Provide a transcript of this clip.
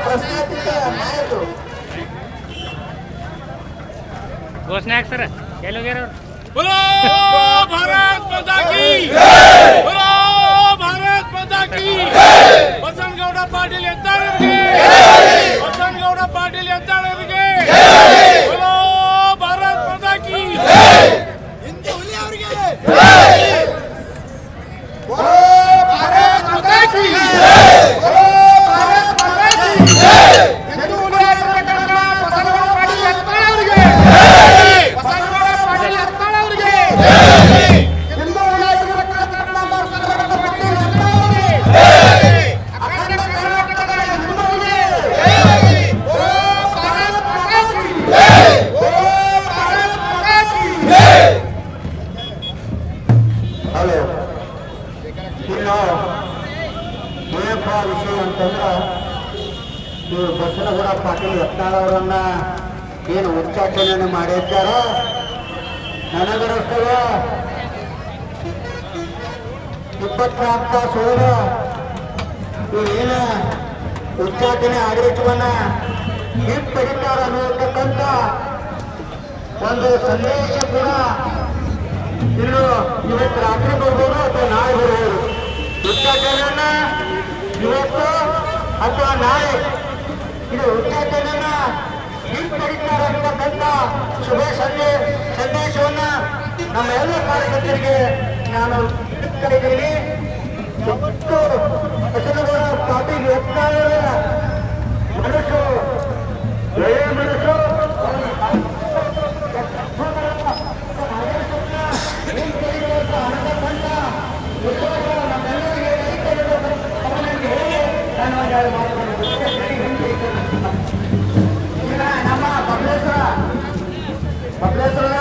ಪ್ರಶ್ನಾತೀತ ನಾಯಕರು. ಘೋಷಣೆ ಹಾಕಿ ಸರ್ ಎಲ್ಲಿ ಹೋಗ್ಯಾರ ಅವ್ರು? बोलो भारत माता की बोलो भारत माता की ಬಸನಗೌಡ ಪಾಟೀಲ್ ಎತ್ತಾಳರಿಗೆ ಬಸನಗೌಡ ಪಾಟೀಲ್ ಎತ್ತಾಳರಿಗೆ बोलो भारत माता की ಹಿಂದೆ ಹುಲಿ ಅವರಿಗೆ बोलो भारत माता की बोलो भारत माता की ಹಿಂದೆ ಹುಲಿ ಆಗಿರತಕ್ಕಂತ ಬಸನಗೌಡ ಪಾಟೀಲ್ ಎತ್ತಾಳ ಅವರಿಗೆ ಬಸನಗೌಡ ಪಾಟೀಲ್ ಎತ್ತಾಳ ಅವರಿಗೆ ಹಿಂದೆ ಹುಲಿ ಆಗಿರತಕ್ಕಂತ ನಮ್ಮ ಬಸನಗೌಡ ಪಾಟೀಲ್ ಎತ್ತಾಳ ಅವರಿಗೆ ಅಖಂಡ ಕರ್ನಾಟಕದ ಹಿಂದೆ ಹುಲಿ बोलो भारत माता की बोलो भारत माता की ಹಲೋ ಇನ್ನು ಏನಪ್ಪ ವಿಷಯ ಅಂತಂದ್ರೆ ಇವರು ಬಸನಗೌಡ ಪಾಟೀಲ್ ಯತ್ನಾಳ್ ಅವರನ್ನ ಏನು ಉಚ್ಚಾಟನೆಯನ್ನು ಮಾಡಿದ್ದಾರೋ ನನಗರಸ್ತವ 24 ತಾಸು ಹೋದ ಏನು ಉಚ್ಚಾಟನೆ ಆಡಳಿತವನ್ನ ಹಿಂಪಡಿತಾರ ಅನ್ನತಕ್ಕಂಥ ಒಂದು ಸಂದೇಶ ಕೂಡ ಇನ್ನು ಇವತ್ತು ರಾತ್ರಿ ಬರ್ಬೋದು ಅಥವಾ ನಾಳೆ ಬರ್ಬೋದು. ಉಚ್ಚಾಟನೆಯನ್ನ ಇವತ್ತು ಅಥವಾ ನಾಳೆ ಇದು ಉಚ್ಚಾಟನೆಯನ್ನ ಹಿಂಪಡಿತಾರೆ ಅಂತಕ್ಕಂಥ ಶುಭ ಸಂದೇಶವನ್ನ ನಮ್ಮ ಎಲ್ಲ ಕಾರ್ಯಕರ್ತರಿಗೆ ನಾನು ಕರೆದಿದ್ದೀನಿ. ಮತ್ತು ಬಸನಗೌಡ ಪಾಟೀಲ್ ಯತ್ನಾಳರ ಮನಸ್ಸು ಒಳ್ಳೆಯ ಮನಸ್ಸು ನಮ್ಮ ಬಬಲೇಶ್ವರ